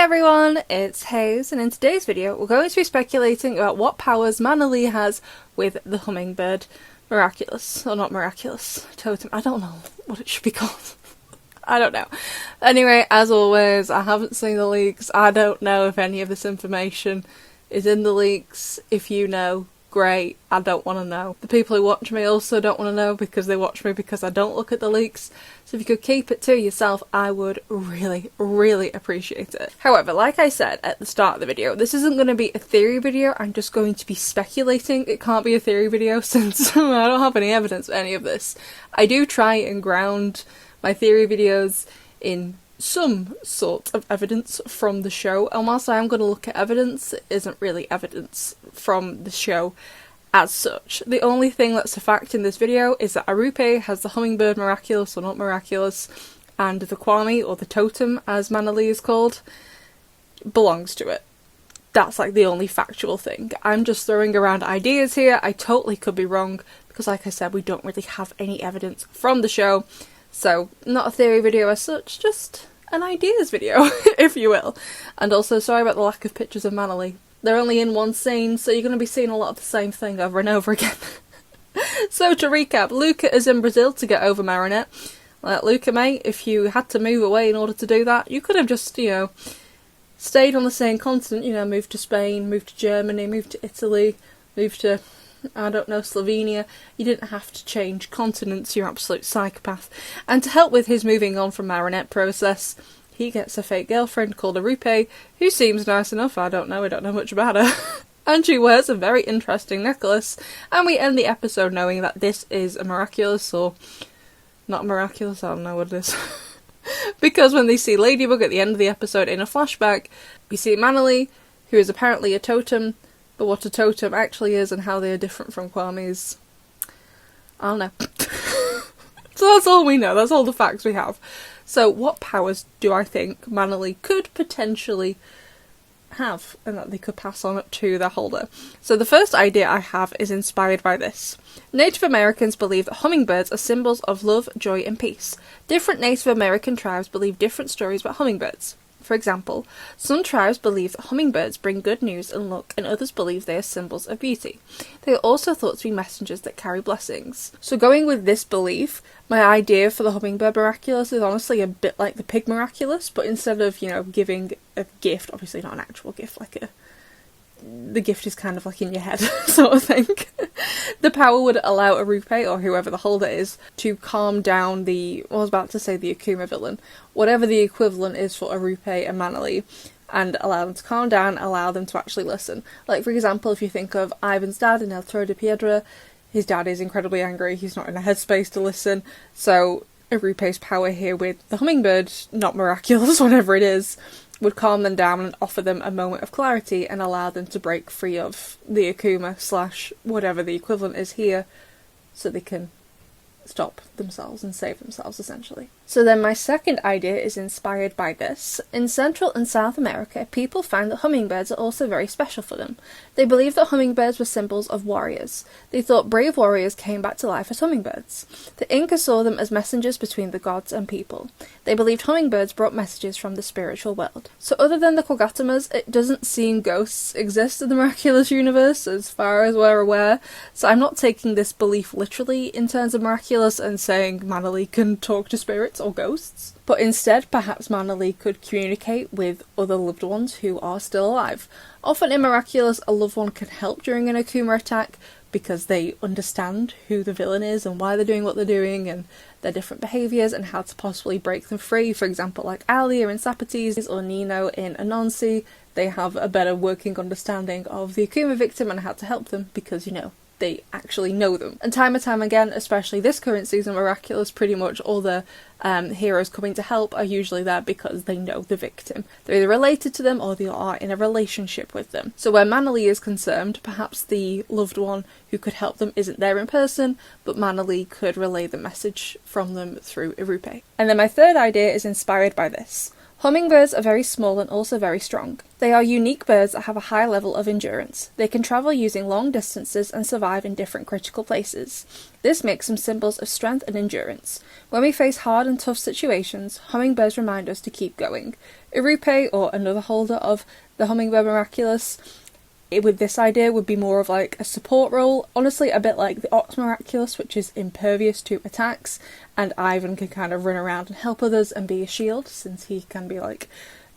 everyone, it's Hayes, and in today's video we're going to be speculating about what powers Manali has with the Hummingbird. Miraculous, or not miraculous, totem, I don't know what it should be called. I don't know. Anyway, as always, I haven't seen the leaks. I don't know if any of this information is in the leaks. If you know, great. I don't want to know. The people who watch me also don't want to know because they watch me because I don't look at the leaks. So if you could keep it to yourself, I would really, really appreciate it. However, like I said at the start of the video, this isn't going to be a theory video. I'm just going to be speculating. It can't be a theory video since I don't have any evidence of any of this. I do try and ground my theory videos in some sort of evidence from the show, and whilst I am going to look at evidence, it isn't really evidence from the show as such. The only thing that's a fact in this video is that Arupe has the Hummingbird Miraculous, or not Miraculous, and the Kwame, or the totem as Manali is called, belongs to it. That's like the only factual thing. I'm just throwing around ideas here. I totally could be wrong, because like I said, we don't really have any evidence from the show. So, not a theory video as such, just an ideas video, if you will. And also, sorry about the lack of pictures of Manali. They're only in one scene, so you're going to be seeing a lot of the same thing over and over again. So, to recap, Luca is in Brazil to get over Marinette. Luca, mate, if you had to move away in order to do that, you could have just, stayed on the same continent, moved to Spain, moved to Germany, moved to Italy, moved to, I don't know, Slovenia. You didn't have to change continents, you're an absolute psychopath. And to help with his moving on from Marinette process, he gets a fake girlfriend called Arupe, who seems nice enough. I don't know much about her. And she wears a very interesting necklace, and we end the episode knowing that this is a Miraculous, or not Miraculous, I don't know what it is. Because when they see Ladybug at the end of the episode in a flashback, we see Manali, who is apparently a totem. But what a totem actually is and how they are different from Kwame's, I don't know. So that's all we know, that's all the facts we have. So what powers do I think Manali could potentially have and that they could pass on to their holder? So the first idea I have is inspired by this. Native Americans believe that hummingbirds are symbols of love, joy and peace. Different Native American tribes believe different stories about hummingbirds. For example, some tribes believe that hummingbirds bring good news and luck, and others believe they are symbols of beauty. They are also thought to be messengers that carry blessings. So going with this belief, my idea for the Hummingbird Miraculous is honestly a bit like the Pig Miraculous, but instead of, giving a gift, obviously not an actual gift, the gift is kind of like in your head, sort of thing. The power would allow Arupe, or whoever the holder is, to calm down the Akuma villain, whatever the equivalent is for Arupe and Manali, and allow them to calm down, allow them to actually listen. Like, for example, if you think of Ivan's dad in El Toro de Piedra, his dad is incredibly angry, he's not in a headspace to listen, so Arupe's power here with the Hummingbird, not Miraculous, whatever it is, would calm them down and offer them a moment of clarity and allow them to break free of the Akuma / whatever the equivalent is here, so they can stop themselves and save themselves, essentially. So then my second idea is inspired by this. In Central and South America, people find that hummingbirds are also very special for them. They believed that hummingbirds were symbols of warriors. They thought brave warriors came back to life as hummingbirds. The Inca saw them as messengers between the gods and people. They believed hummingbirds brought messages from the spiritual world. So other than the Kogatamas, it doesn't seem ghosts exist in the Miraculous universe, as far as we're aware, so I'm not taking this belief literally in terms of Miraculous and saying Manali can talk to spirits or ghosts, but instead perhaps Manali could communicate with other loved ones who are still alive. Often in Miraculous, a loved one can help during an Akuma attack because they understand who the villain is and why they're doing what they're doing and their different behaviours and how to possibly break them free. For example, like Alia in Sapatis or Nino in Anansi, they have a better working understanding of the Akuma victim and how to help them because, they actually know them. And time and time again, especially this current season, Miraculous, pretty much all the heroes coming to help are usually there because they know the victim. They're either related to them or they are in a relationship with them. So where Manali is concerned, perhaps the loved one who could help them isn't there in person, but Manali could relay the message from them through Arupe. And then my third idea is inspired by this. Hummingbirds are very small and also very strong. They are unique birds that have a high level of endurance. They can travel using long distances and survive in different critical places. This makes them symbols of strength and endurance. When we face hard and tough situations, hummingbirds remind us to keep going. Irupe, or another holder of the Hummingbird Miraculous, with this idea would be more of like a support role, honestly a bit like the Ox Miraculous, which is impervious to attacks, and Ivan can kind of run around and help others and be a shield since he can be like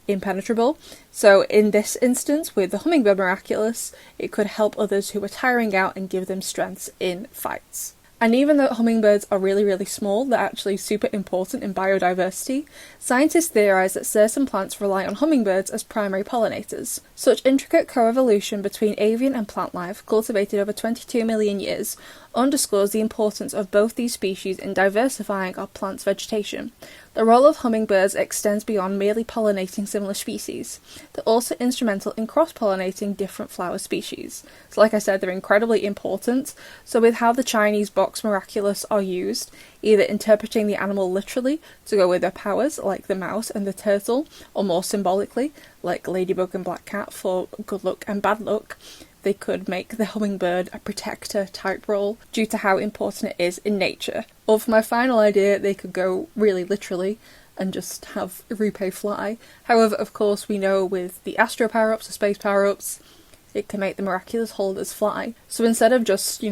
impenetrable. So in this instance with the Hummingbird Miraculous, it could help others who are tiring out and give them strengths in fights. And even though hummingbirds are really, really small, they're actually super important in biodiversity. Scientists theorise that certain plants rely on hummingbirds as primary pollinators. Such intricate coevolution between avian and plant life, cultivated over 22 million years, underscores the importance of both these species in diversifying our plant's vegetation. The role of hummingbirds extends beyond merely pollinating similar species. They're also instrumental in cross-pollinating different flower species. So like I said, they're incredibly important. So with how the Chinese box Miraculous are used, either interpreting the animal literally to go with their powers, like the mouse and the turtle, or more symbolically, like Ladybug and Black Cat for good luck and bad luck, they could make the hummingbird a protector type role due to how important it is in nature. Or for my final idea, they could go really literally and just have Irupe fly. However, of course, we know with the astro power-ups, the space power-ups, it can make the miraculous holders fly. So instead of just,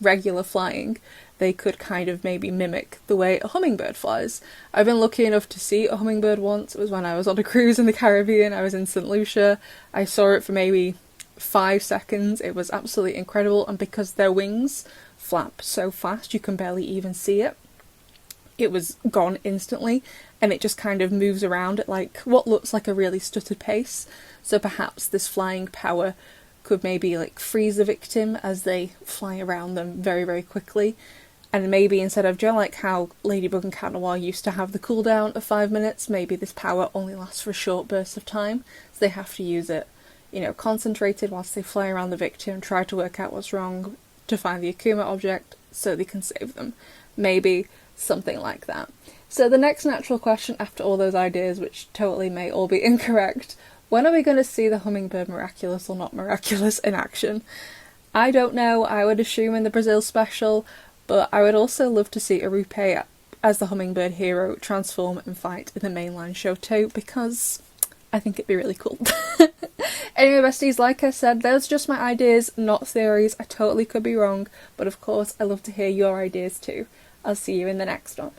regular flying, they could kind of maybe mimic the way a hummingbird flies. I've been lucky enough to see a hummingbird once. It was when I was on a cruise in the Caribbean. I was in St. Lucia. I saw it for maybe 5 seconds. It was absolutely incredible, and because their wings flap so fast you can barely even see it, it was gone instantly, and it just kind of moves around at like what looks like a really stuttered pace. So perhaps this flying power could maybe like freeze the victim as they fly around them very, very quickly. And maybe instead of, like how Ladybug and Cat Noir used to have the cooldown of 5 minutes, maybe this power only lasts for a short burst of time, so they have to use it concentrated whilst they fly around the victim, try to work out what's wrong, to find the Akuma object so they can save them. Maybe something like that. So the next natural question after all those ideas, which totally may all be incorrect, when are we going to see the Hummingbird Miraculous or not miraculous in action? I don't know. I would assume in the Brazil special, but I would also love to see Irupe as the Hummingbird hero transform and fight in the mainline show too, because I think it'd be really cool. Anyway, besties, like I said, those are just my ideas, not theories. I totally could be wrong, but of course I love to hear your ideas too. I'll see you in the next one.